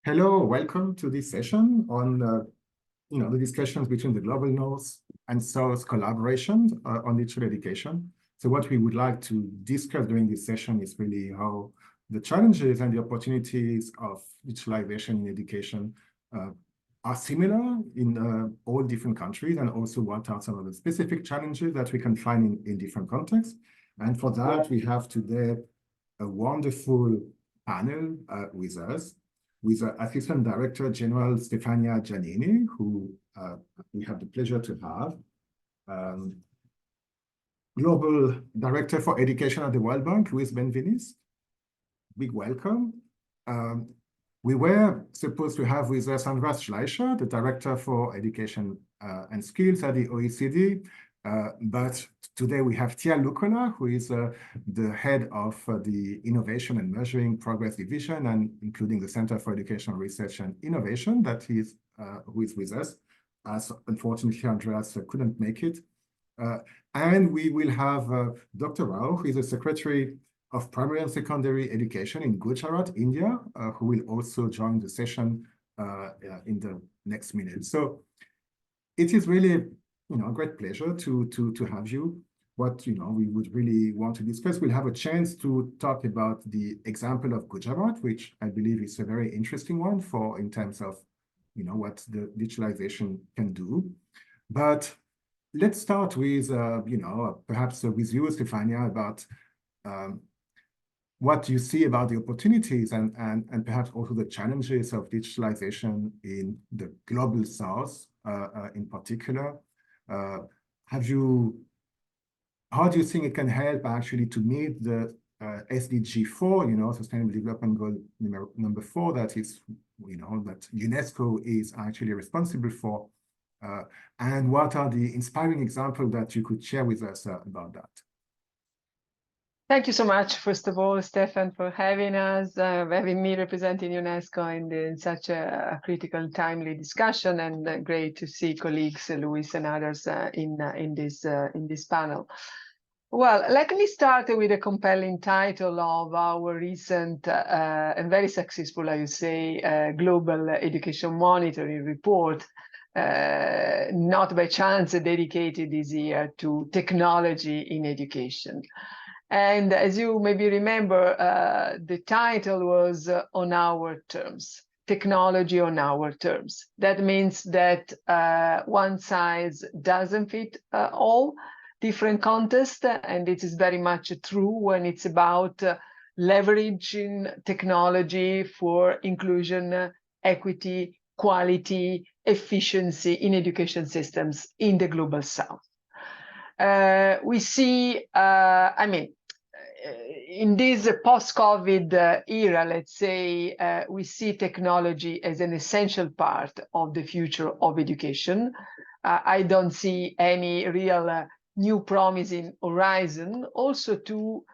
Hello, welcome to this session on the discussions between the global North and South collaboration on digital education. So what we would like to discuss during this session is really how the challenges and the opportunities of digitalization in education are similar in all different countries, and also what are some of the specific challenges that we can find in different contexts. And for that, we have today a wonderful panel with us, with Assistant Director General Stefania Giannini, who we have the pleasure to have. Global Director for Education at the World Bank, Benveniste. Big welcome. We were supposed to have with us Andreas Schleicher, the Director for Education and Skills at the OECD, but today we have Loukkola, who is the head of the Innovation and Measuring Progress Division, and including the Center for Educational Research and Innovation, who is with us, as unfortunately Andreas couldn't make it. And we will have Dr. Rao, who is the Secretary of Primary and Secondary Education in Gujarat, India, who will also join the session in the next minute. So it is really a great pleasure to have you. What we would really want to discuss, we'll have a chance to talk about the example of Gujarat, which I believe is a very interesting one in terms of what the digitalization can do. But let's start with perhaps with you, Stefania, about what you see about the opportunities and perhaps also the challenges of digitalization in the global South in particular. How do you think it can help actually to meet the SDG 4, Sustainable Development Goal number 4, that is, that UNESCO is actually responsible for? And what are the inspiring examples that you could share with us about that? Thank you so much, first of all, Stefan, for having us, having me representing UNESCO in such a critical, timely discussion, and great to see colleagues, Luis and others, in this panel. Well, let me start with a compelling title of our recent and very successful, I would say, Global Education Monitoring Report, not by chance dedicated this year to technology in education. And as you maybe remember, the title was On Our Terms, Technology on Our Terms. That means that one size doesn't fit all different contexts, and it is very much true when it's about leveraging technology for inclusion, equity, quality, efficiency in education systems in the Global South. We see, in this post-COVID era, let's say, we see technology as an essential part of the future of education. I don't see any real new promising horizon. Also to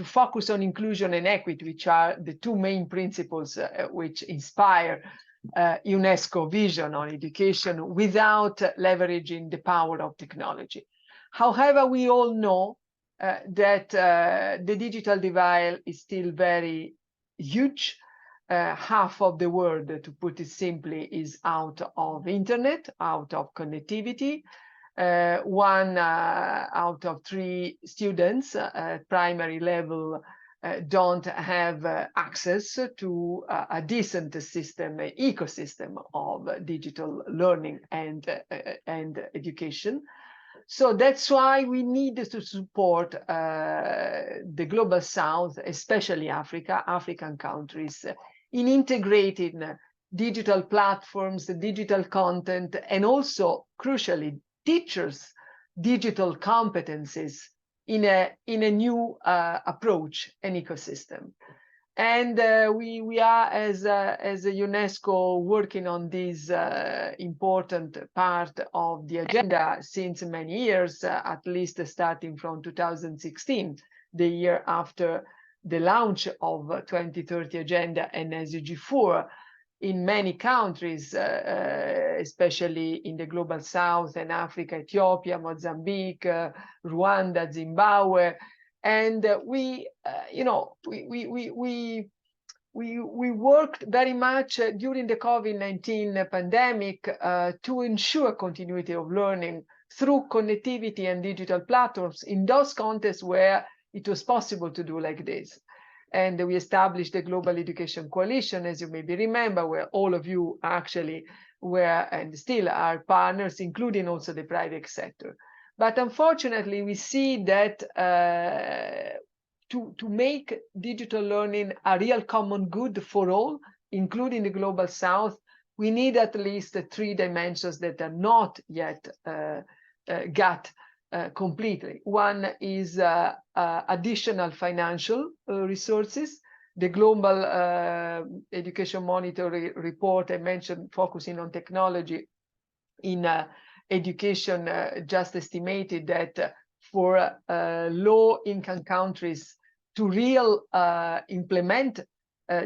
focus on inclusion and equity, which are the two main principles which inspire UNESCO vision on education, without leveraging the power of technology. However, we all know that the digital divide is still very huge. Half of the world, to put it simply, is out of internet, out of connectivity. 1 out of 3 students at primary level don't have access to a decent system, ecosystem of digital learning and education. So that's why we need to support the Global South, especially African countries, in integrating digital platforms, digital content, and also, crucially, teachers' digital competencies in a new approach and ecosystem. And we are, as a UNESCO, working on this important part of the agenda since many years, at least starting from 2016, the year after the launch of 2030 Agenda and SDG 4. In many countries, especially in the Global South and Africa, Ethiopia, Mozambique, Rwanda, Zimbabwe, and we we worked very much during the COVID-19 pandemic to ensure continuity of learning through connectivity and digital platforms in those contexts where it was possible to do like this. And we established the Global Education Coalition, as you maybe remember, where all of you actually were and still are partners, including also the private sector. But unfortunately, we see that to make digital learning a real common good for all, including the Global South, we need at least 3 dimensions that are not yet got completely. One is additional financial resources. The Global Education Monitoring Report I mentioned, focusing on technology in education, just estimated that for low-income countries to implement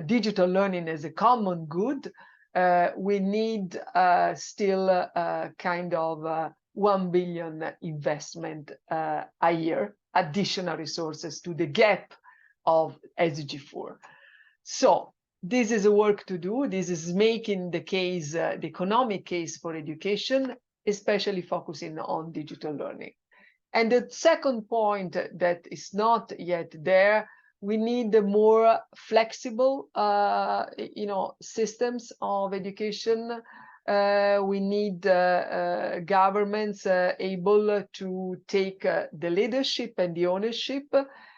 digital learning as a common good, we need still kind of 1 billion investment a year, additional resources to the gap of SDG 4. So this is a work to do. This is making the case, the economic case for education, especially focusing on digital learning. And the second point that is not yet there, we need more flexible, systems of education. We need governments able to take the leadership and the ownership,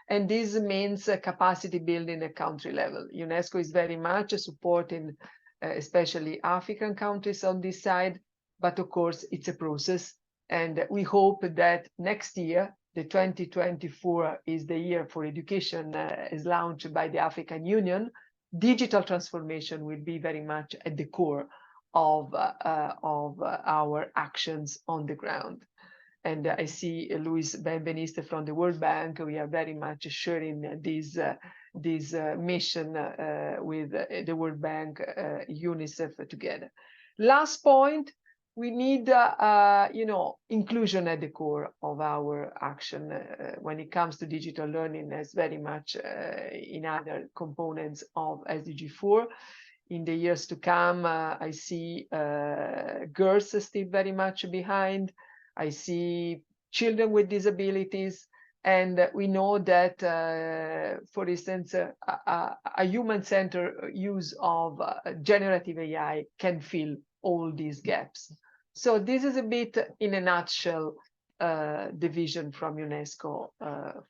and this means capacity building at country level. UNESCO is very much supporting, especially African countries on this side, but of course it's a process. And we hope that next year, the 2024 is the year for education, is launched by the African Union. Digital transformation will be very much at the core of our actions on the ground. And I see Luis Benveniste from the World Bank. We are very much sharing this mission with the World Bank, UNICEF together. Last point. We need, inclusion at the core of our action when it comes to digital learning, as very much in other components of SDG 4. In the years to come, I see girls still very much behind. I see children with disabilities. And we know that, for instance, a human-centered use of generative AI can fill all these gaps. So this is a bit, in a nutshell, the vision from UNESCO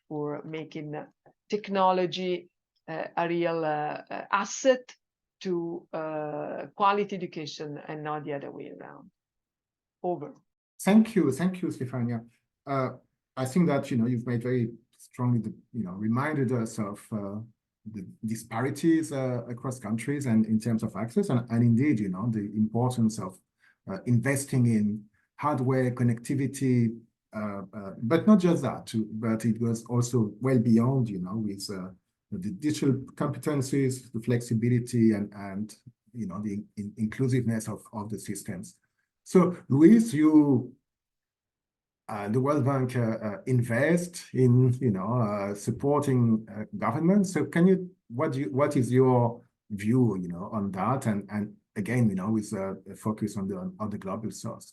for making technology a real asset to quality education and not the other way around. Over. Thank you, Stefania. I think that you've made very strongly, reminded us of the disparities across countries and in terms of access, and indeed, the importance of investing in hardware connectivity, but not just that, but it was also well beyond, with the digital competencies, the flexibility, and the inclusiveness of the systems. So, Luis, the World Bank invest in supporting governments. So what is your view on that, and again with a focus on the global south?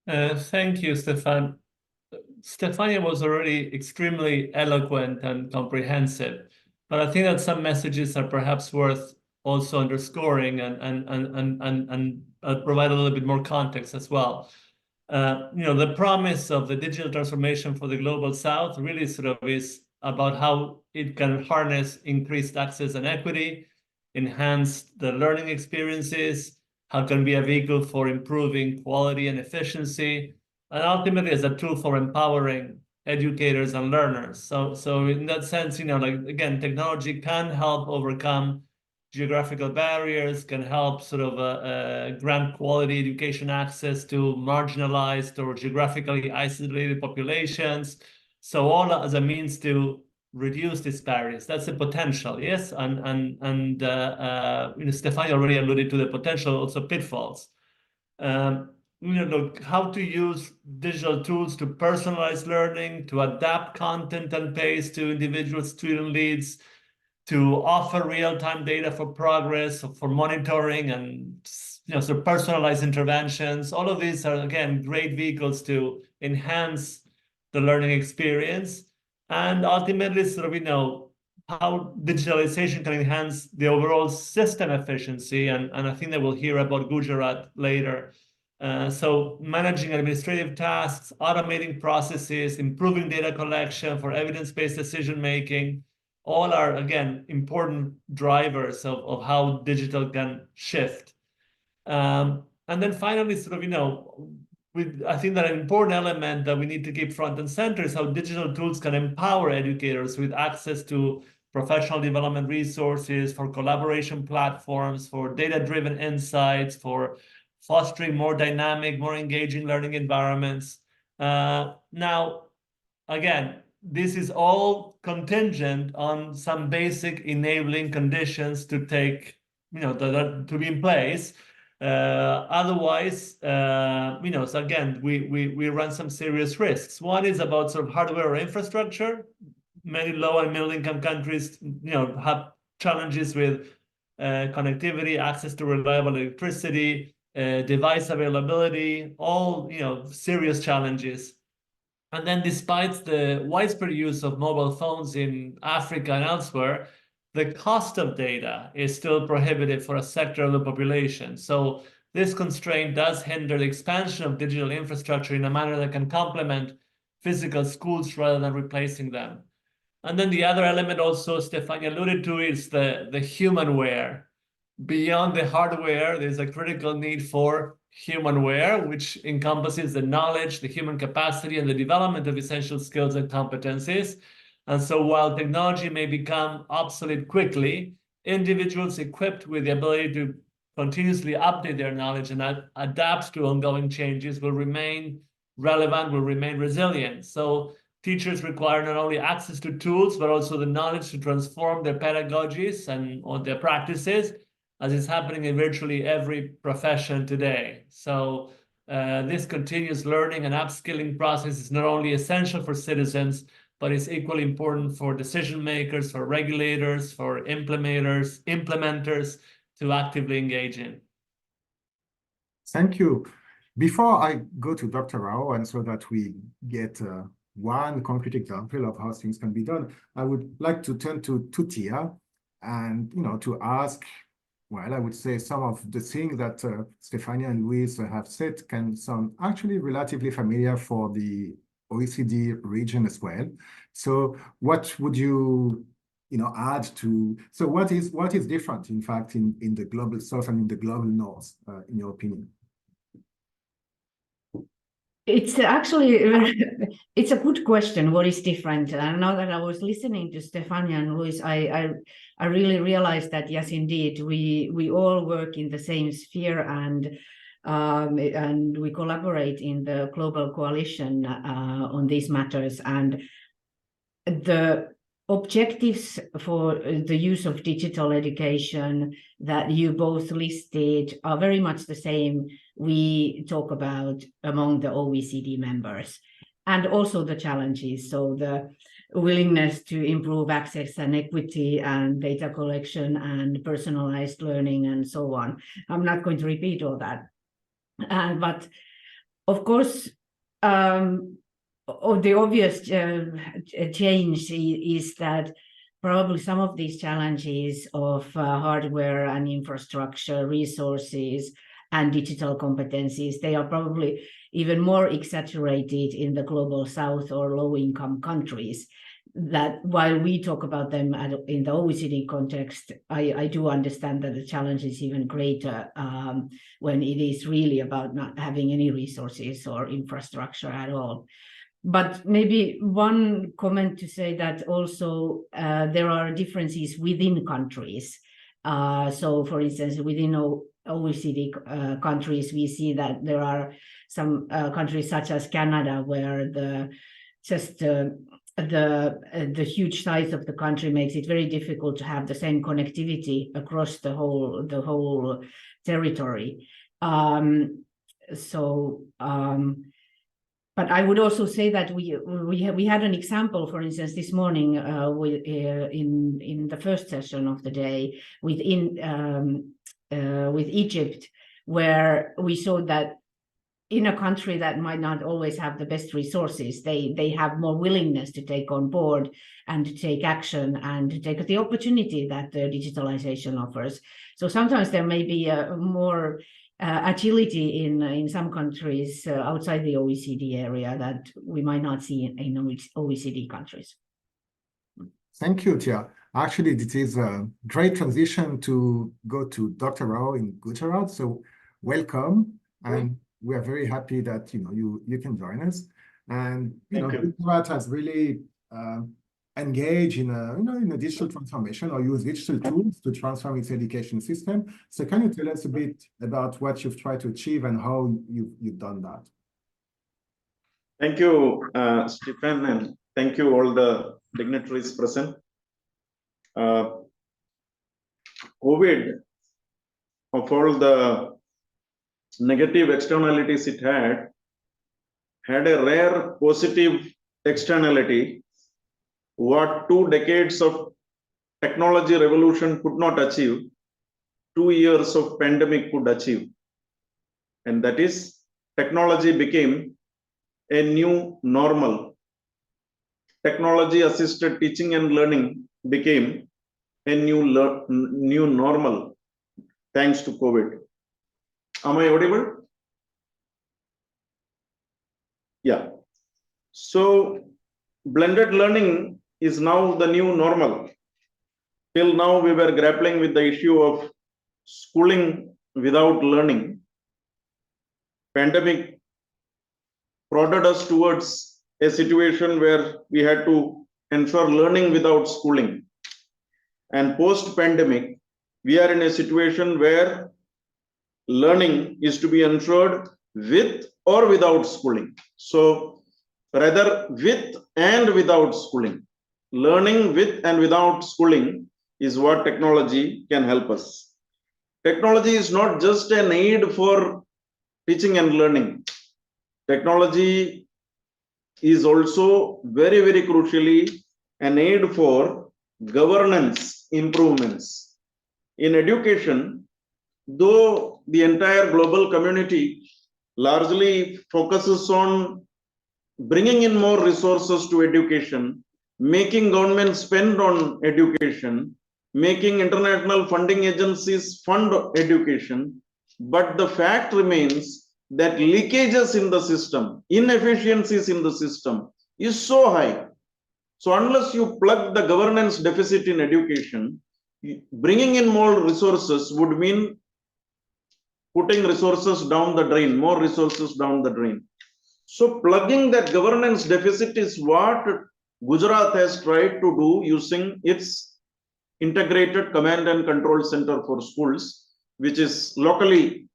Thank you, Stefan. Stefania was already extremely eloquent and comprehensive, but I think that some messages are perhaps worth also underscoring and provide a little bit more context as well. The promise of the digital transformation for the Global South really sort of is about how it can harness increased access and equity, enhance the learning experiences, how it can be a vehicle for improving quality and efficiency, and ultimately as a tool for empowering educators and learners. So in that sense, again, technology can help overcome geographical barriers, can help sort of grant quality education access to marginalized or geographically isolated populations. So all as a means to reduce these barriers. That's the potential, yes? And Stefania already alluded to the potential, also pitfalls. How to use digital tools to personalize learning, to adapt content and pace to individual student needs, to offer real-time data for progress, for monitoring, and sort of personalized interventions. All of these are, again, great vehicles to enhance the learning experience, and ultimately sort of, how digitalization can enhance the overall system efficiency. And I think that we'll hear about Gujarat later. So managing administrative tasks, automating processes, improving data collection for evidence-based decision-making, all are, again, important drivers of how digital can shift. And then finally, sort of, I think that an important element that we need to keep front and center is how digital tools can empower educators with access to professional development resources, for collaboration platforms, for data-driven insights, for fostering more dynamic, more engaging learning environments. Now, again, this is all contingent on some basic enabling conditions to take, to be in place. Otherwise, so again, we run some serious risks. One is about sort of hardware or infrastructure. Many low and middle income countries, have challenges with connectivity, access to reliable electricity, device availability, all, serious challenges. And then despite the widespread use of mobile phones in Africa and elsewhere, the cost of data is still prohibitive for a sector of the population. So this constraint does hinder the expansion of digital infrastructure in a manner that can complement physical schools rather than replacing them. And then the other element also Stefania alluded to is the humanware. Beyond the hardware, there's a critical need for humanware, which encompasses the knowledge, the human capacity, and the development of essential skills and competencies. And so while technology may become obsolete quickly, individuals equipped with the ability to continuously update their knowledge and adapt to ongoing changes will remain relevant, will remain resilient. So teachers require not only access to tools, but also the knowledge to transform their pedagogies or their practices, as is happening in virtually every profession today. So this continuous learning and upskilling process is not only essential for citizens, but it's equally important for decision makers, for regulators, for implementers to actively engage in. Thank you. Before I go to Dr. Rao, and so that we get one concrete example of how things can be done, I would like to turn to Tia and to ask, well, I would say some of the things that Stefania and Luis have said can sound actually relatively familiar for the OECD region as well. So what would you add to, so what is different, in fact, in the global south and in the global north, in your opinion? It's actually, it's a good question. What is different? And now that I was listening to Stefania and Luis, I really realized that, yes, indeed, we all work in the same sphere, and we collaborate in the global coalition on these matters. And the objectives for the use of digital education that you both listed are very much the same we talk about among the OECD members, and also the challenges. So the willingness to improve access and equity and data collection and personalized learning and so on. I'm not going to repeat all that. But of course, the obvious change is that probably some of these challenges of hardware and infrastructure, resources, and digital competencies, they are probably even more exaggerated in the global south or low-income countries. That while we talk about them in the OECD context, I do understand that the challenge is even greater when it is really about not having any resources or infrastructure at all. But maybe one comment to say that also there are differences within countries. So for instance, within OECD countries, we see that there are some countries such as Canada where the huge size of the country makes it very difficult to have the same connectivity across the whole territory. But I would also say that we had an example, for instance, this morning in the first session of the day with Egypt, where we saw that in a country that might not always have the best resources, they have more willingness to take on board and to take action and to take the opportunity that the digitalization offers. So sometimes there may be more agility in some countries outside the OECD area that we might not see in OECD countries. Thank you, Tia. Actually, this is a great transition to go to Dr. Rao in Gujarat. So welcome, and we are very happy that you can join us. And Gujarat has really engage in a digital transformation or use digital tools to transform its education system. So can you tell us a bit about what you've tried to achieve and how you've done that? Thank you, Stefan, and thank you all the dignitaries present. COVID, of all the negative externalities it had a rare positive externality. What 2 decades of technology revolution could not achieve, 2 years of pandemic could achieve. And that is, technology became a new normal. Technology-assisted teaching and learning became a new normal thanks to COVID. Am I audible? Yeah. So blended learning is now the new normal. Till now, we were grappling with the issue of schooling without learning. Pandemic prodded us towards a situation where we had to ensure learning without schooling. And post-pandemic, we are in a situation where learning is to be ensured with or without schooling. So rather with and without schooling. Learning with and without schooling is what technology can help us. Technology is not just an aid for teaching and learning. Technology is also very, very crucially an aid for governance improvements. In education, though the entire global community largely focuses on bringing in more resources to education, making government spend on education, making international funding agencies fund education, but the fact remains that leakages in the system, inefficiencies in the system is so high. So unless you plug the governance deficit in education, bringing in more resources would mean putting resources down the drain, more resources down the drain. So plugging that governance deficit is what Gujarat has tried to do using its integrated command and control center for schools, which is locally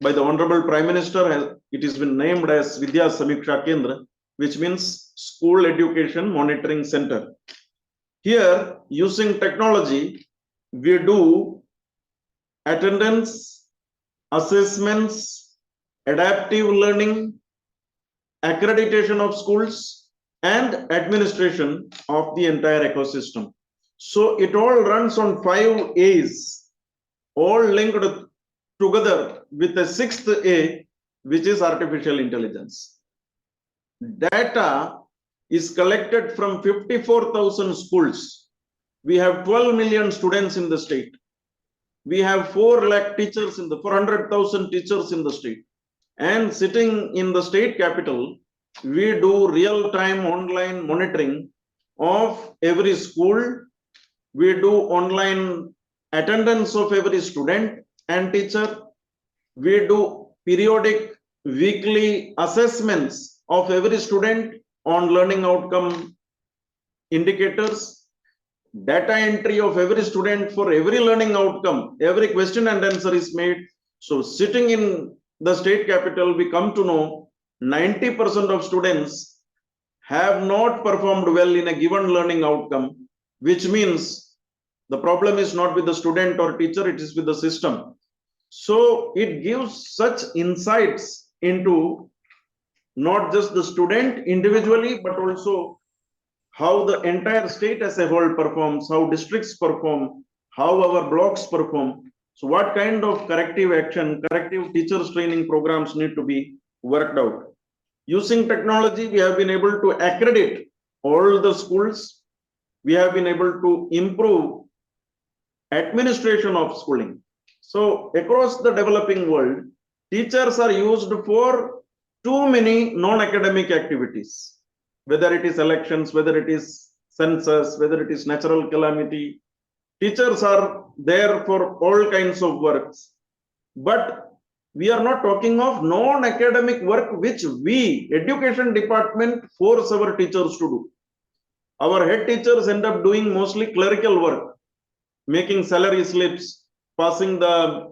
by the Honorable Prime Minister, it has been named as Vidya Samiksha Kendra, which means School Education Monitoring Center. Here, using technology, we do attendance, assessments, adaptive learning, accreditation of schools, and administration of the entire ecosystem. So it all runs on 5 A's, all linked together with the 6th A, which is artificial intelligence. Data is collected from 54,000 schools. We have 12 million students in the state. We have 4 lakh teachers in the 400,000 teachers in the state. And sitting in the state capital, we do real-time online monitoring of every school. We do online attendance of every student and teacher. We do periodic weekly assessments of every student on learning outcome indicators, data entry of every student for every learning outcome, every question and answer is made. So sitting in the state capital, we come to know 90% of students have not performed well in a given learning outcome, which means the problem is not with the student or teacher, it is with the system. So it gives such insights into not just the student individually, but also how the entire state as a whole performs, how districts perform, how our blocks perform. So what kind of corrective action, corrective teachers training programs need to be worked out. Using technology, we have been able to accredit all the schools. We have been able to improve administration of schooling. So across the developing world, teachers are used for too many non-academic activities, whether it is elections, whether it is census, whether it is natural calamity. Teachers are there for all kinds of works. But we are not talking of non-academic work which we, education department, force our teachers to do. Our head teachers end up doing mostly clerical work, making salary slips, passing the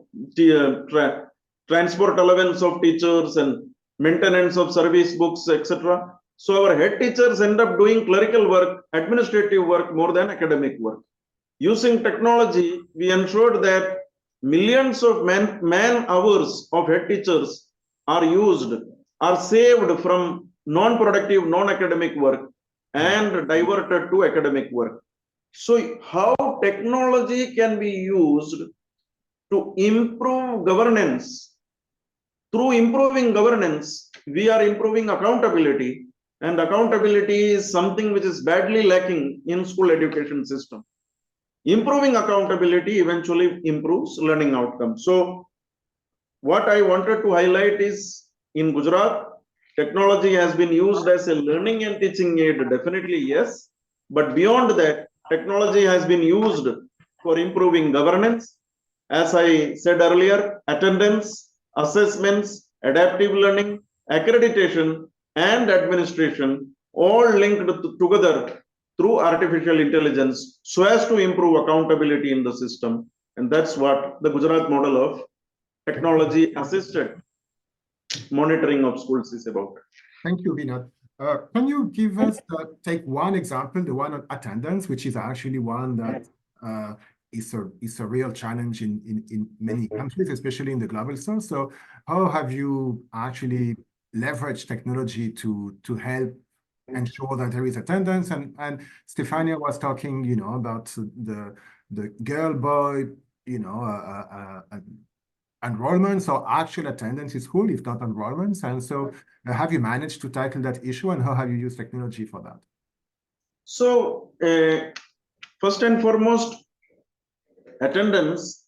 transport allowance of teachers and maintenance of service books, etc. So our head teachers end up doing clerical work, administrative work more than academic work. Using technology, we ensured that millions of man hours of head teachers are saved from non-productive, non-academic work and diverted to academic work. So how technology can be used to improve governance? Through improving governance, we are improving accountability, and accountability is something which is badly lacking in school education system. Improving accountability eventually improves learning outcomes. So what I wanted to highlight is, in Gujarat, technology has been used as a learning and teaching aid, definitely yes. But beyond that, technology has been used for improving governance. As I said earlier, attendance, assessments, adaptive learning, accreditation, and administration all linked together through artificial intelligence so as to improve accountability in the system. And that's what the Gujarat model of technology assisted monitoring of schools is about. Thank you, Vinod. Can you give us, take one example, the one on attendance, which is actually one that is a real challenge in many countries, especially in the global south. So how have you actually leveraged technology to help ensure that there is attendance? And Stefania was talking, about the girl boy, enrollments or actual attendance in school, if not enrollments. And so have you managed to tackle that issue, and how have you used technology for that? So first and foremost, attendance,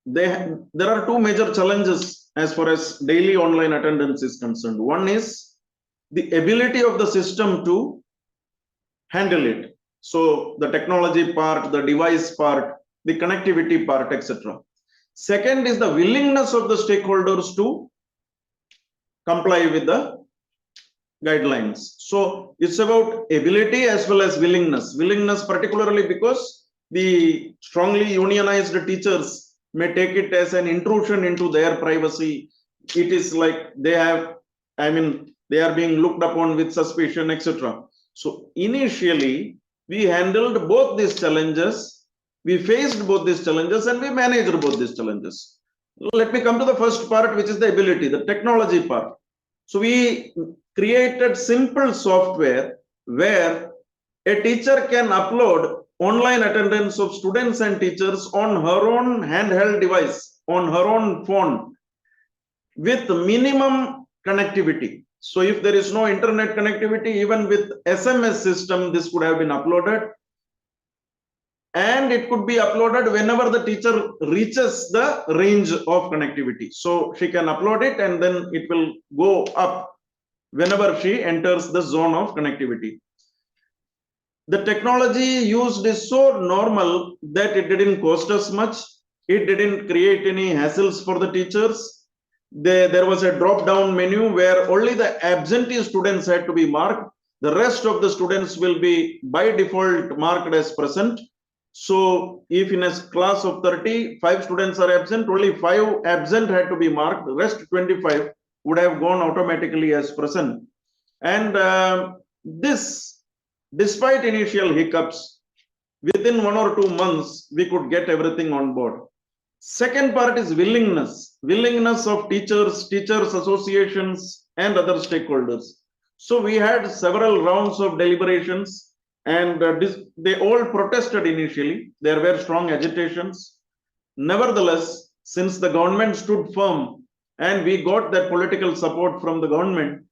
there are two major challenges as far as daily online attendance is concerned. One is the ability of the system to handle it. So the technology part, the device part, the connectivity part, etc. Second is the willingness of the stakeholders to comply with the guidelines. So it's about ability as well as willingness. Willingness particularly because the strongly unionized teachers may take it as an intrusion into their privacy. It is like they are being looked upon with suspicion, etc. So initially, we handled both these challenges. We faced both these challenges and we managed both these challenges. Let me come to the first part, which is the ability, the technology part. So we created simple software where a teacher can upload online attendance of students and teachers on her own handheld device, on her own phone, with minimum connectivity. So if there is no internet connectivity, even with SMS system, this could have been uploaded. And it could be uploaded whenever the teacher reaches the range of connectivity. So she can upload it and then it will go up whenever she enters the zone of connectivity. The technology used is so normal that it didn't cost us much. It didn't create any hassles for the teachers. There was a drop-down menu where only the absentee students had to be marked. The rest of the students will be by default marked as present. So if in a class of 30, 5 students are absent, only 5 absent had to be marked. The rest 25 would have gone automatically as present. And this, despite initial hiccups, within 1 or 2 months, we could get everything on board. Second part is willingness. Willingness of teachers, teachers associations, and other stakeholders. So we had several rounds of deliberations, and they all protested initially. There were strong agitations. Nevertheless, since the government stood firm and we got that political support from the government,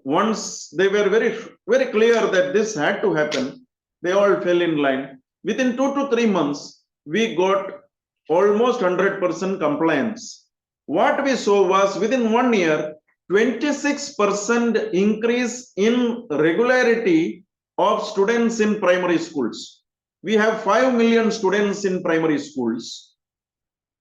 once they were very clear that this had to happen, they all fell in line. Within 2 to 3 months, we got almost 100% compliance. What we saw was within 1 year, 26% increase in regularity of students in primary schools. We have 5 million students in primary schools.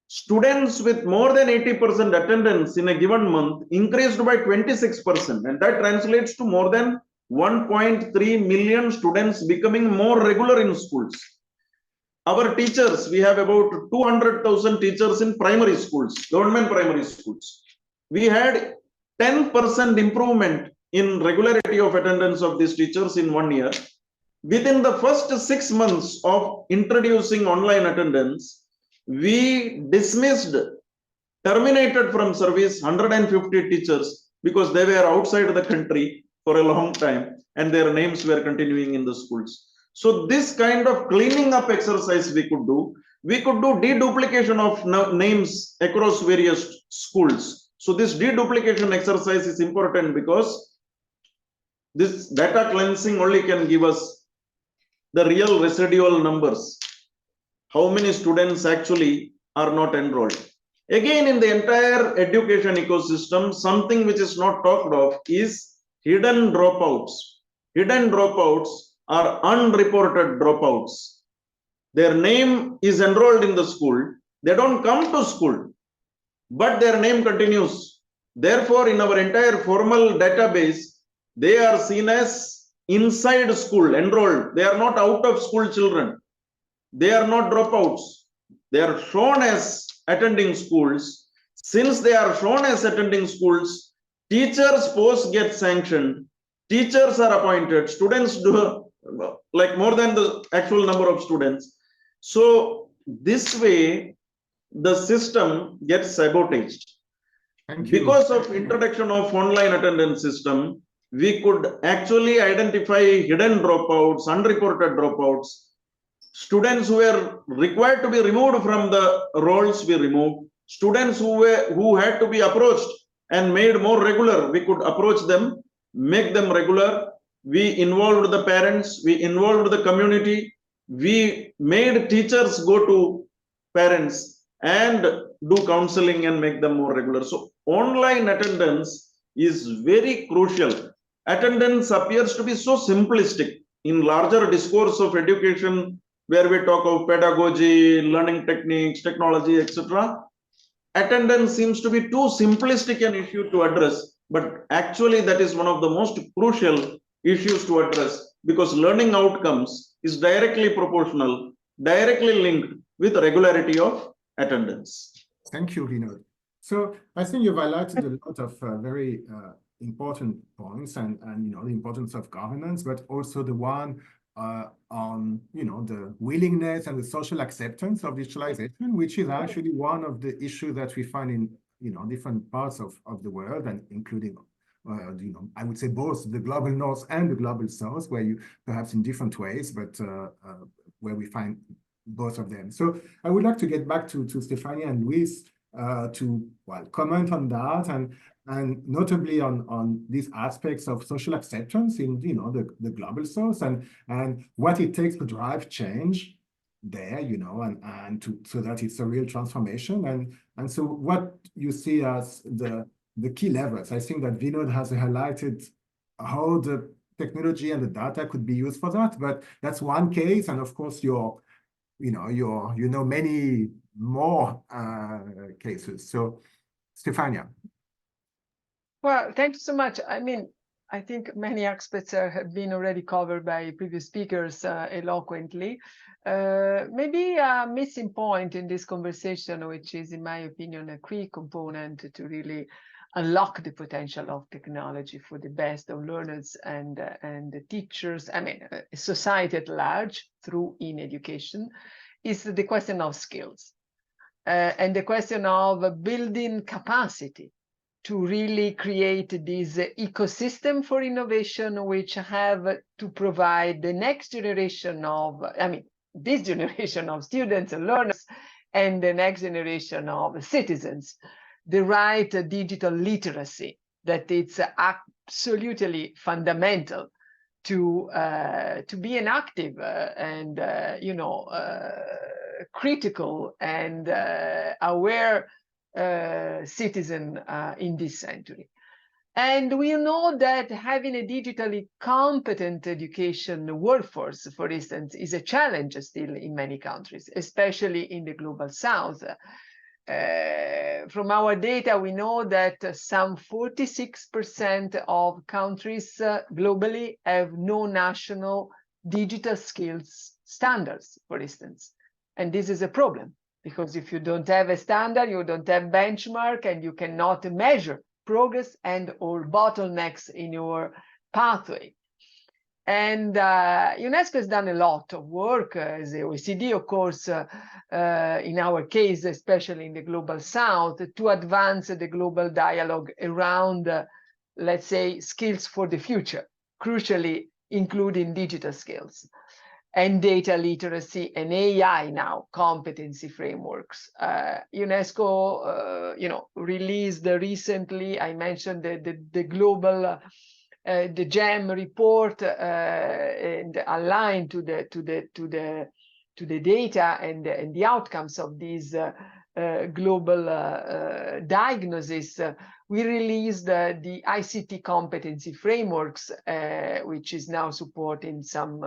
Students with more than 80% attendance in a given month increased by 26%, and that translates to more than 1.3 million students becoming more regular in schools. Our teachers, we have about 200,000 teachers in primary schools, government primary schools. We had 10% improvement in regularity of attendance of these teachers in 1 year. Within the first 6 months of introducing online attendance, we dismissed, terminated from service 150 teachers because they were outside the country for a long time and their names were continuing in the schools. So this kind of cleaning up exercise we could do. We could do deduplication of names across various schools. So this deduplication exercise is important because this data cleansing only can give us the real residual numbers. How many students actually are not enrolled? Again, in the entire education ecosystem, something which is not talked of is hidden dropouts. Hidden dropouts are unreported dropouts. Their name is enrolled in the school. They don't come to school, but their name continues. Therefore, in our entire formal database, they are seen as inside school, enrolled. They are not out of school children. They are not dropouts. They are shown as attending schools. Since they are shown as attending schools, teachers' posts get sanctioned. Teachers are appointed. Students do like more than the actual number of students. So this way, the system gets sabotaged. Because of introduction of online attendance system, we could actually identify hidden dropouts, unreported dropouts. Students who were required to be removed from the roles we removed. Students who had to be approached and made more regular, we could approach them, make them regular. We involved the parents, we involved the community, we made teachers go to parents and do counseling and make them more regular. So online attendance is very crucial. Attendance appears to be so simplistic in larger discourse of education, where we talk of pedagogy, learning techniques, technology, etc. Attendance seems to be too simplistic an issue to address, but actually that is one of the most crucial issues to address, because learning outcomes is directly proportional, directly linked with regularity of attendance. Thank you, Vinod. So I think you've highlighted a lot of very important points, and the importance of governance, but also the one on the willingness and the social acceptance of digitalization, which is actually one of the issues that we find in different parts of the world, and including I would say both the global north and the global south, where you perhaps in different ways, but where we find both of them. So I would like to get back to Stefania and Luis to comment on that, and notably on these aspects of social acceptance in the global south, and what it takes to drive change there, and so that it's a real transformation, and so what you see as the key levers. I think that Vinod has highlighted how the technology and the data could be used for that, but that's one case, and of course many more cases. So Stefania. Well, thank you so much. I mean, I think many aspects have been already covered by previous speakers eloquently. Maybe a missing point in this conversation, which is, in my opinion, a key component to really unlock the potential of technology for the best of learners and the teachers, I mean, society at large through in education, is the question of skills and the question of building capacity to really create this ecosystem for innovation, which have to provide the next generation of, this generation of students and learners, and the next generation of citizens, the right digital literacy, that it's absolutely fundamental to be an active and critical and aware citizen in this century. And we know that having a digitally competent education workforce, for instance, is a challenge still in many countries, especially in the global south. From our data, we know that some 46% of countries globally have no national digital skills standards, for instance. And this is a problem, because if you don't have a standard, you don't have benchmark, and you cannot measure progress and or bottlenecks in your pathway. And UNESCO has done a lot of work, as the OECD, of course, in our case, especially in the global south, to advance the global dialogue around, let's say, skills for the future, crucially including digital skills and data literacy and AI now competency frameworks. UNESCO, released recently, I mentioned the global, the GEM report, and aligned to the data and the outcomes of these global diagnosis. We released the ICT competency frameworks, which is now supporting some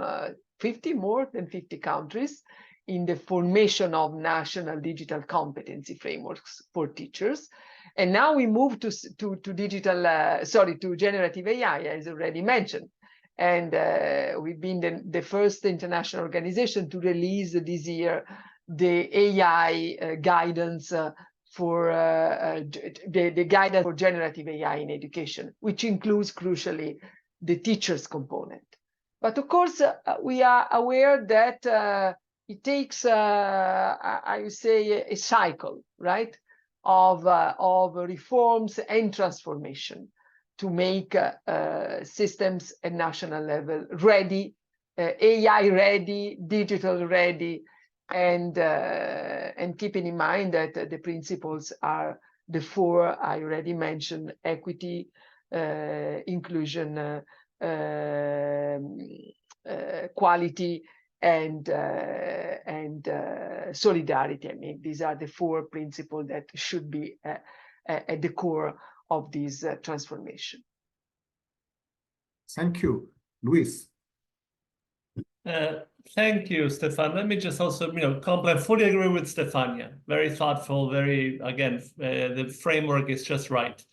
more than 50 countries in the formation of national digital competency frameworks for teachers. And now we move to generative AI, as already mentioned. And we've been the first international organization to release this year the AI guidance for the guidance for generative AI in education, which includes crucially the teachers component. But of course, we are aware that it takes, I would say, a cycle, right, of reforms and transformation to make systems at national level ready, AI ready, digital ready, and keeping in mind that the principles are the four I already mentioned: equity, inclusion, quality, and solidarity. I mean, these are the four principles that should be at the core of this transformation. Thank you. Luis. Thank you, Stefan. Let me just also, compliment, fully agree with Stefania. Very thoughtful, again, the framework is just right.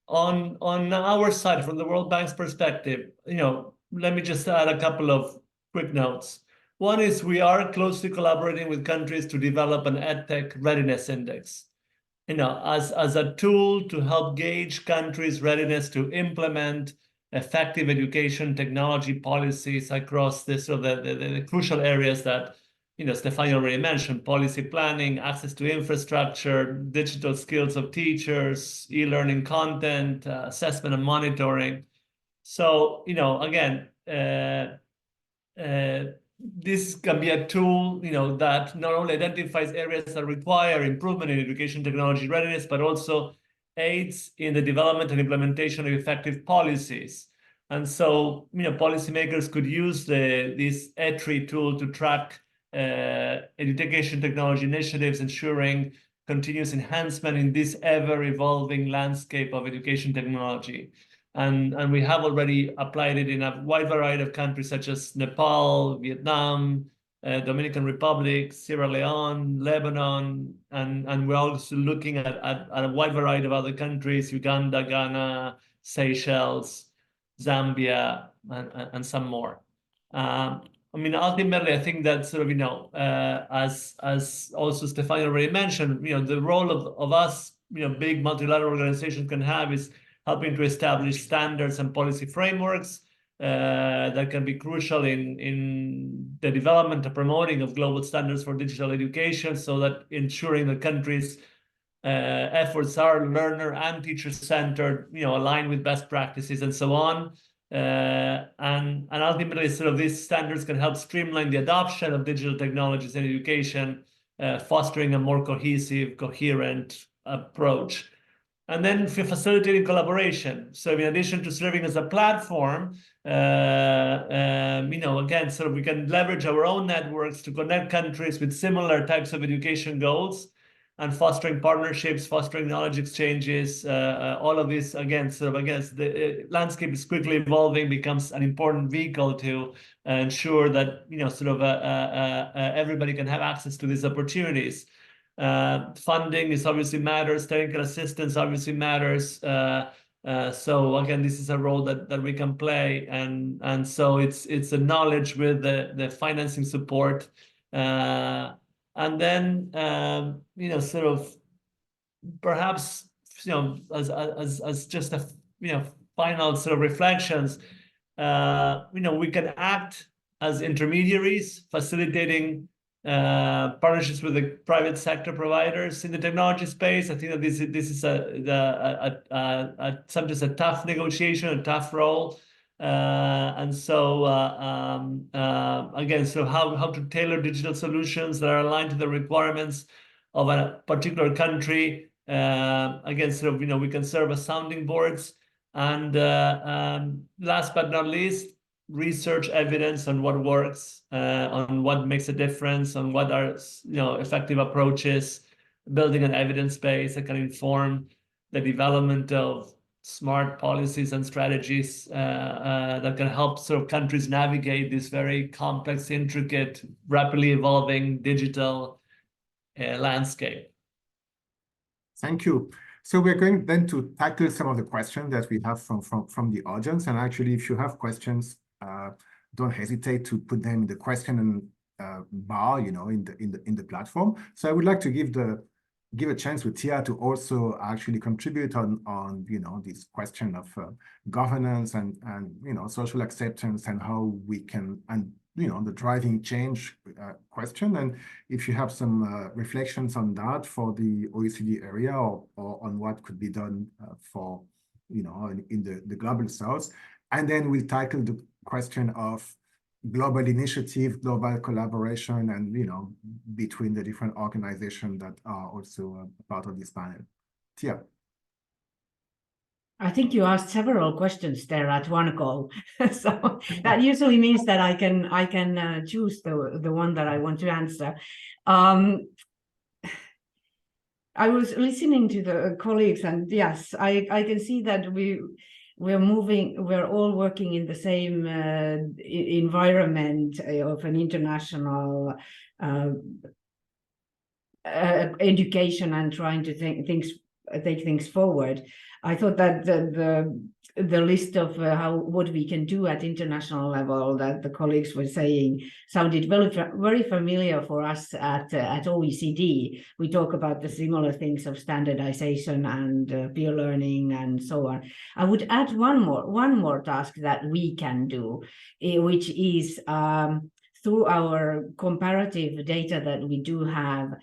On our side, from the World Bank's perspective, let me just add a couple of quick notes. One is we are closely collaborating with countries to develop an EdTech readiness index, as a tool to help gauge countries' readiness to implement effective education technology policies across the crucial areas that Stefania already mentioned: policy planning, access to infrastructure, digital skills of teachers, e-learning content, assessment and monitoring. So, again, this can be a tool, that not only identifies areas that require improvement in education technology readiness, but also aids in the development and implementation of effective policies. And so, policymakers could use this ETRI tool to track education technology initiatives, ensuring continuous enhancement in this ever-evolving landscape of education technology. And we have already applied it in a wide variety of countries such as Nepal, Vietnam, Dominican Republic, Sierra Leone, Lebanon, and we're also looking at a wide variety of other countries: Uganda, Ghana, Seychelles, Zambia, and some more. Ultimately, I think that as also Stefania already mentioned, the role of us, big multilateral organizations can have is helping to establish standards and policy frameworks that can be crucial in the development and promoting of global standards for digital education, so that ensuring that countries efforts are learner and teacher-centered, aligned with best practices and so on. And ultimately, sort of these standards can help streamline the adoption of digital technologies in education, fostering a more cohesive, coherent approach. And then for facilitating collaboration. So in addition to serving as a platform, again, sort of we can leverage our own networks to connect countries with similar types of education goals, and fostering partnerships, fostering knowledge exchanges, all of this, again, sort of, I guess, the landscape is quickly evolving, becomes an important vehicle to ensure that, everybody can have access to these opportunities. Funding is obviously matters, technical assistance obviously matters. So again, this is a role that we can play, and so it's a knowledge with the financing support. And then, sort of perhaps, as just a, final sort of reflections, we can act as intermediaries, facilitating partnerships with the private sector providers in the technology space. I think that this is sometimes a tough negotiation, a tough role. And so again, so how to tailor digital solutions that are aligned to the requirements of a particular country. Again, sort of, we can serve as sounding boards. And last but not least, research evidence on what works, on what makes a difference, on what are effective approaches, building an evidence base that can inform the development of smart policies and strategies that can help sort of countries navigate this very complex, intricate, rapidly evolving digital landscape. Thank you. So we're going then to tackle some of the questions that we have from the audience. And actually, if you have questions, don't hesitate to put them in the question bar, in the platform. So I would like to give a chance with Tia to also actually contribute on this question of governance and social acceptance, and how we can, and the driving change question. And if you have some reflections on that for the OECD area, or on what could be done for in the global south. And then we'll tackle the question of global initiative, global collaboration, and between the different organizations that are also part of this panel. Tia. I think you asked several questions there at one go, so that usually means that I can choose the one that I want to answer. I was listening to the colleagues, and yes, I can see that we're all working in the same environment of an international education, and trying to take things forward. I thought that the list of what we can do at international level that the colleagues were saying sounded very familiar for us at OECD. We talk about the similar things of standardization and peer learning and so on. I would add one more task that we can do, which is through our comparative data that we do have.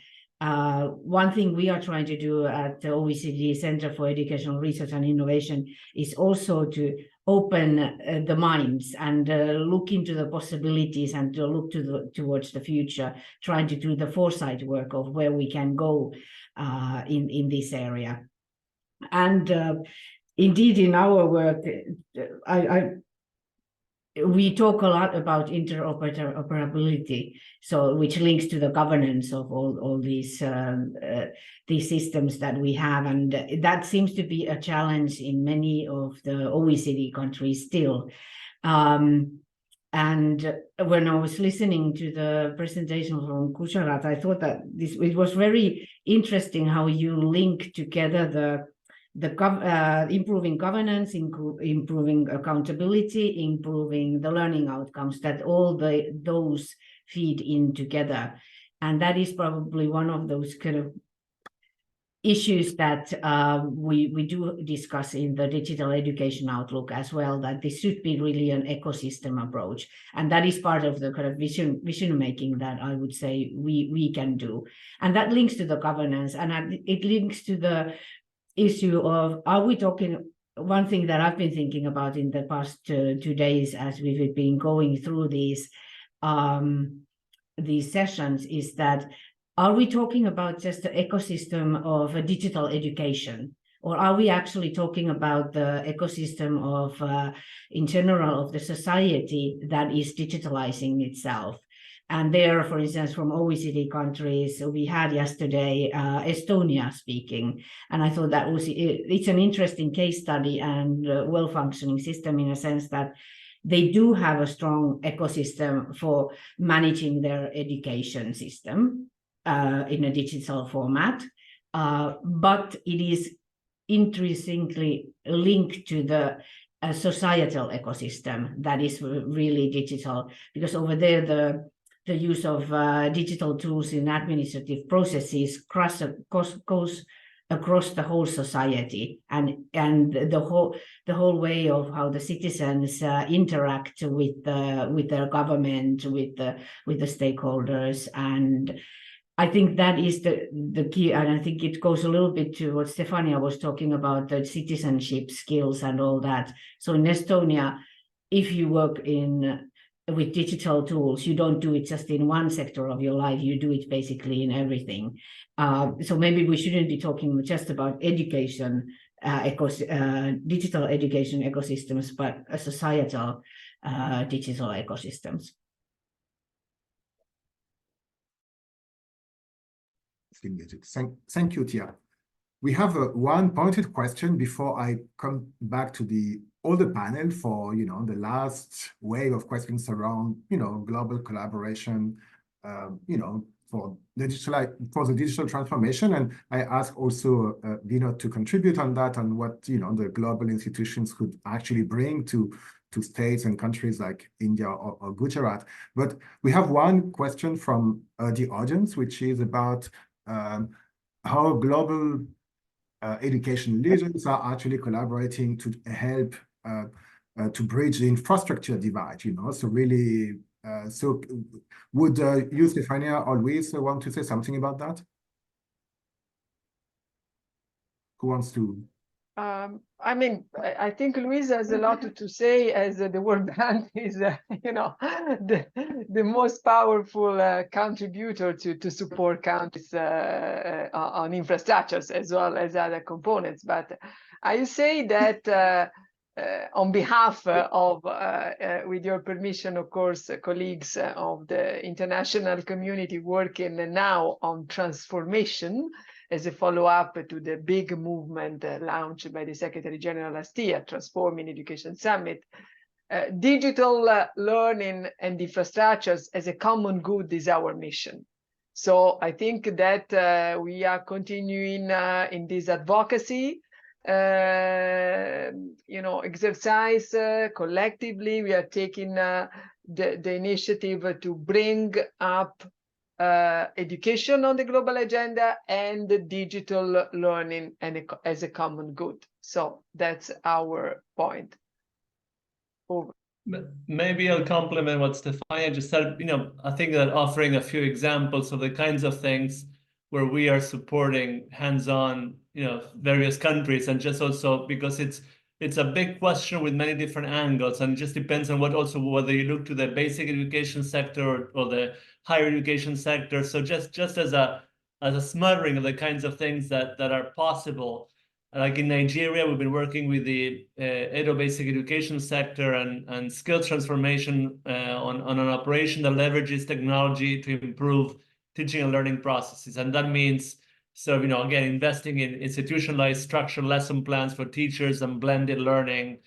One thing we are trying to do at the OECD Center for Educational Research and Innovation is also to open the minds and look into the possibilities, and to look towards the future, trying to do the foresight work of where we can go in this area. And indeed, in our work, we talk a lot about interoperability, so which links to the governance of all these systems that we have, and that seems to be a challenge in many of the OECD countries still. And when I was listening to the presentation from Gujarat, I thought that it was very interesting how you link together the improving governance, improving accountability, improving the learning outcomes, that all those feed in together. And that is probably one of those kind of issues that we do discuss in the digital education outlook as well, that this should be really an ecosystem approach. And that is part of the kind of vision making that I would say we can do. And that links to the governance, and it links to the issue of, are we talking, one thing that I've been thinking about in the past 2 days as we've been going through these sessions is that, are we talking about just the ecosystem of a digital education, or are we actually talking about the ecosystem of, in general, of the society that is digitalizing itself? And there, for instance, from OECD countries, we had yesterday Estonia speaking, and I thought that it's an interesting case study and well-functioning system in a sense that they do have a strong ecosystem for managing their education system in a digital format, but it is intrinsically linked to the societal ecosystem that is really digital, because over there the use of digital tools in administrative processes goes across the whole society, and the whole way of how the citizens interact with their government, with the stakeholders. And I think that is the key, and I think it goes a little bit to what Stefania was talking about, the citizenship skills and all that. So in Estonia, if you work with digital tools, you don't do it just in one sector of your life, you do it basically in everything. So maybe we shouldn't be talking just about education, digital education ecosystems, but societal digital ecosystems. Thank you, Tia. We have one pointed question before I come back to the other panel for the last wave of questions around global collaboration, for the digital transformation. And I ask also Vinod to contribute on that, on what the global institutions could actually bring to states and countries like India or Gujarat. But we have one question from the audience, which is about how global education leaders are actually collaborating to help to bridge the infrastructure divide, so really, so would you, Stefania or Luis, want to say something about that? Who wants to? I mean, I think Luis has a lot to say, as the World Bank is, the most powerful contributor to support countries on infrastructures as well as other components. But I say that on behalf of, with your permission, of course, colleagues of the international community working now on transformation, as a follow-up to the big movement launched by the Secretary General last year, Transforming Education Summit, digital learning and infrastructures as a common good is our mission. So I think that we are continuing in this advocacy, exercise collectively. We are taking the initiative to bring up education on the global agenda and the digital learning and as a common good. So that's our point. Over. Maybe I'll complement what Stefania just said. I think that offering a few examples of the kinds of things where we are supporting hands-on, various countries, and just also because it's a big question with many different angles, and it just depends on whether you look to the basic education sector or the higher education sector. So just as a smattering of the kinds of things that are possible. Like in Nigeria, we've been working with the Edo basic education sector and skills transformation on an operation that leverages technology to improve teaching and learning processes. And that means, so, again, investing in institutionalized structured lesson plans for teachers and blended learning,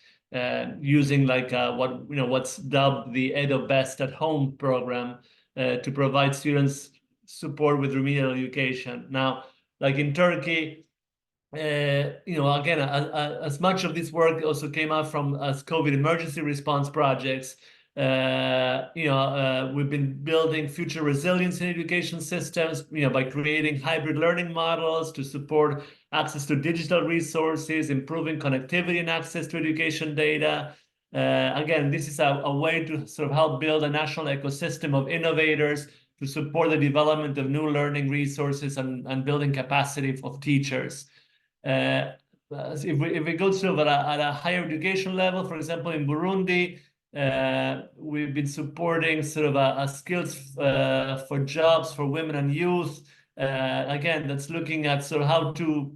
using like what's dubbed the Edo Best at Home program to provide students support with remedial education. Now, like in Turkey, again, as much of this work also came out from as COVID emergency response projects, We've been building future resilience in education systems, by creating hybrid learning models to support access to digital resources, improving connectivity and access to education data. Again, this is a way to sort of help build a national ecosystem of innovators to support the development of new learning resources and building capacity of teachers. If we go sort of at a higher education level, for example, in Burundi, we've been supporting sort of a skills for jobs for women and youth. Again, that's looking at sort of how to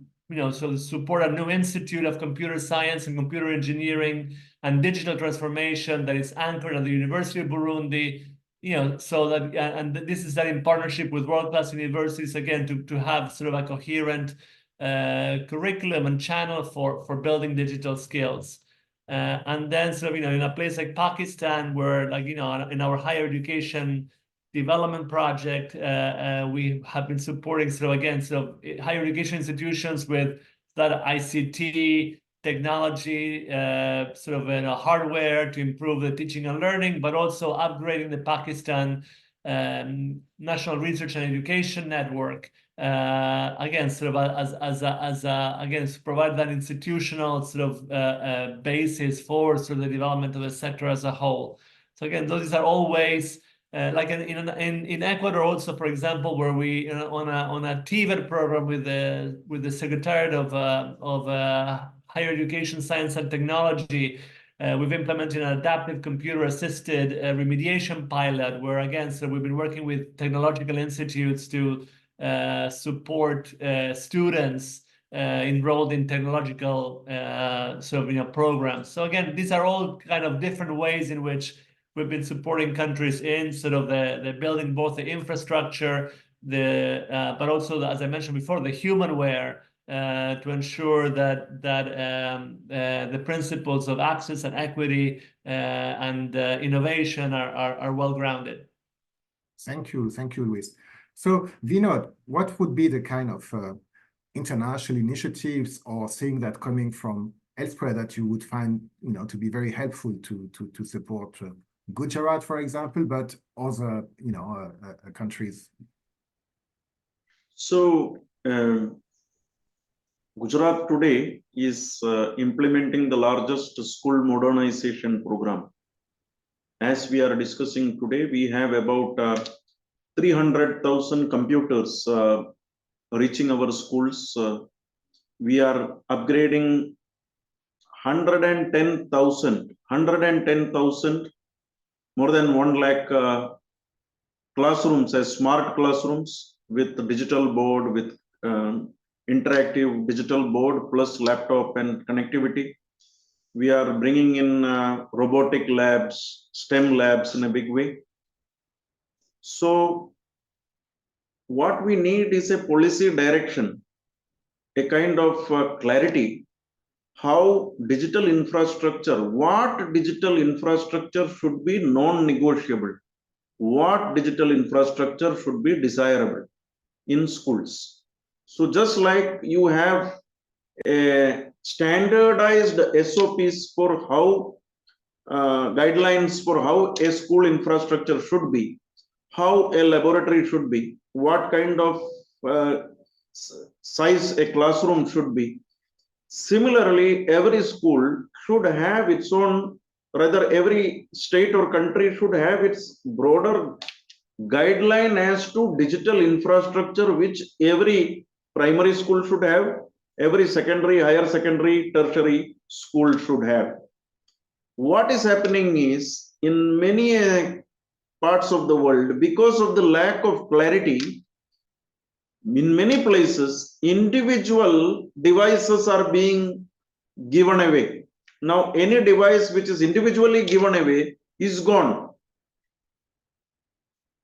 sort of support a new institute of computer science and computer engineering and digital transformation that is anchored at the University of Burundi. So that, and this is that in partnership with world-class universities, again, to have sort of a coherent curriculum and channel for building digital skills. And then sort of, in a place like Pakistan, where in our higher education development project, we have been supporting higher education institutions with that ICT technology, hardware to improve the teaching and learning, but also upgrading the Pakistan National Research and Education Network. Again, sort of again, provide that institutional sort of basis for sort of the development of the sector as a whole. So again, those are all ways. Like in Ecuador also, for example, where we on a TVET program with the Secretariat of Higher Education, Science and Technology, we've implemented an adaptive computer-assisted remediation pilot, where again, so we've been working with technological institutes to support students enrolled in technological programs. So again, these are all kind of different ways in which we've been supporting countries in sort of the building both the infrastructure, but also, as I mentioned before, the humanware to ensure that the principles of access and equity and innovation are well grounded. Thank you, Luis. So Vinod, what would be the kind of international initiatives or things that coming from elsewhere that you would find to be very helpful to support Gujarat, for example, but other countries? So Gujarat today is implementing the largest school modernization program. As we are discussing today, we have about 300,000 computers reaching our schools. We are upgrading 110,000, more than 1 lakh classrooms as smart classrooms with digital board, with interactive digital board plus laptop and connectivity. We are bringing in robotic labs, STEM labs in a big way. So what we need is a policy direction, a kind of clarity, how digital infrastructure, what digital infrastructure should be non-negotiable, what digital infrastructure should be desirable in schools. So just like you have a standardized SOPs for how guidelines for how a school infrastructure should be, how a laboratory should be, what kind of size a classroom should be. Similarly, every school should have its own, rather every state or country should have its broader guideline as to digital infrastructure, which every primary school should have, every secondary, higher secondary, tertiary school should have. What is happening is, in many parts of the world, because of the lack of clarity, in many places, individual devices are being given away. Now, any device which is individually given away is gone.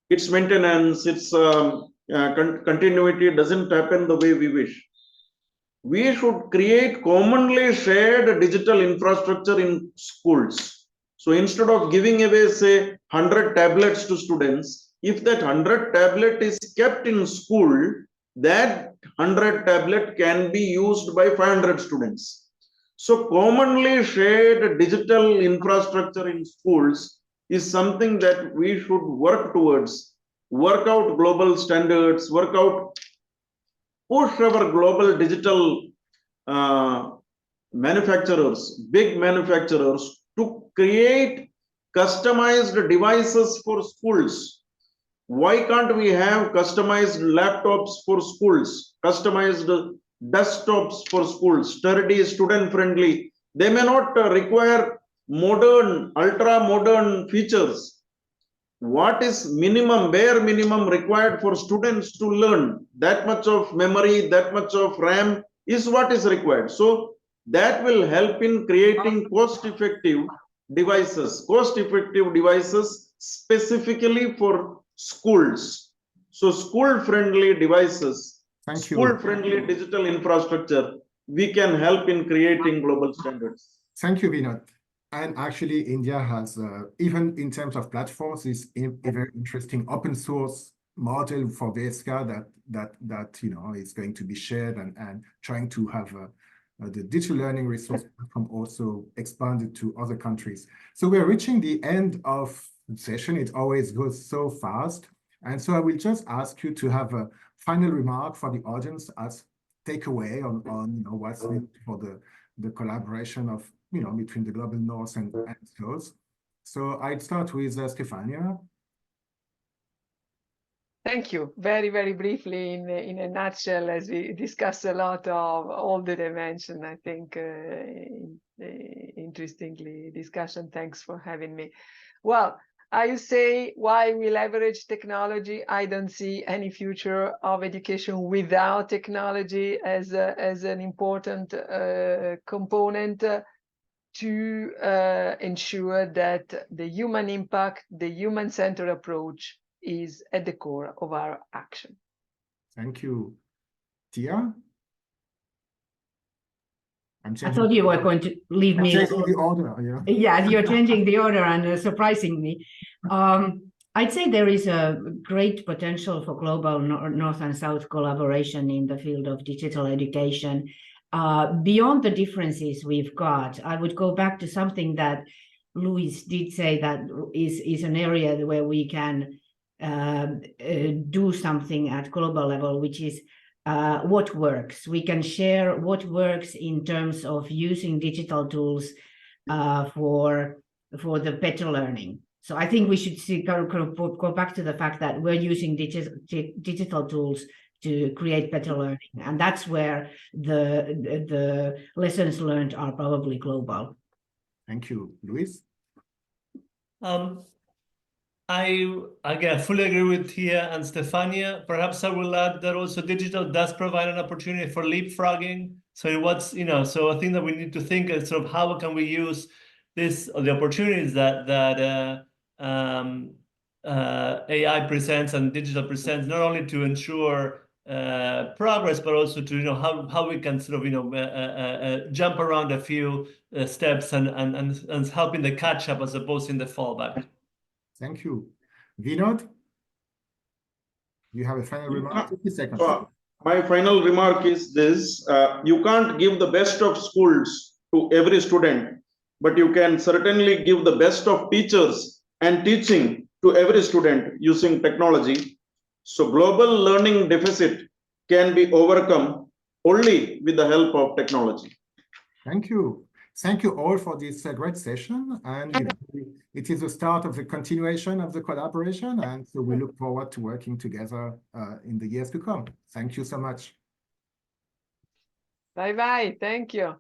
Its maintenance, its continuity doesn't happen the way we wish. We should create commonly shared digital infrastructure in schools. So instead of giving away, say, 100 tablets to students, if that 100 tablet is kept in school, that 100 tablet can be used by 500 students. So commonly shared digital infrastructure in schools is something that we should work towards, work out global standards, push our global digital manufacturers, big manufacturers, to create customized devices for schools. Why can't we have customized laptops for schools, customized desktops for schools, sturdy, student-friendly? They may not require modern, ultra-modern features. What is minimum, bare minimum required for students to learn? That much of memory, that much of RAM is what is required. So that will help in creating cost-effective devices specifically for schools. So school-friendly devices, school-friendly digital infrastructure, we can help in creating global standards. Thank you, Vinod. And actually, India has, even in terms of platforms, is a very interesting open source model for VSCA that is going to be shared and trying to have the digital learning resource platform also expanded to other countries. So we're reaching the end of the session. It always goes so fast. And so I will just ask you to have a final remark for the audience as takeaway on what's needed for the collaboration of between the global north and south. So I'd start with Stefania. Thank you. Very, very briefly, in a nutshell, as we discussed a lot of all the dimensions, I think interestingly discussion. Thanks for having me. Well, I say why we leverage technology. I don't see any future of education without technology as an important component to ensure that the human impact, the human-centered approach is at the core of our action. Thank you. Tia? I thought you were going to leave me. Changing the order, Yeah, you're changing the order and surprising me. I'd say there is a great potential for global North and South collaboration in the field of digital education. Beyond the differences we've got, I would go back to something that Luis did say that is an area where we can do something at global level, which is what works. We can share what works in terms of using digital tools for the better learning. So I think we should go back to the fact that we're using digital tools to create better learning, and that's where the lessons learned are probably global. Thank you, Luis. I again fully agree with Tia and Stefania. Perhaps I will add that also digital does provide an opportunity for leapfrogging. So so I think that we need to think of sort of how can we use the opportunities that AI presents and digital presents, not only to ensure progress, but also to how we can sort of jump around a few steps and help in the catch up as opposed in the fallback. Thank you. Vinod, you have a final remark? 50 seconds. My final remark is this: you can't give the best of schools to every student, but you can certainly give the best of teachers and teaching to every student using technology. So global learning deficit can be overcome only with the help of technology. Thank you. Thank you all for this great session. And it is the start of the continuation of the collaboration. And so we look forward to working together in the years to come. Thank you so much. Bye-bye. Thank you.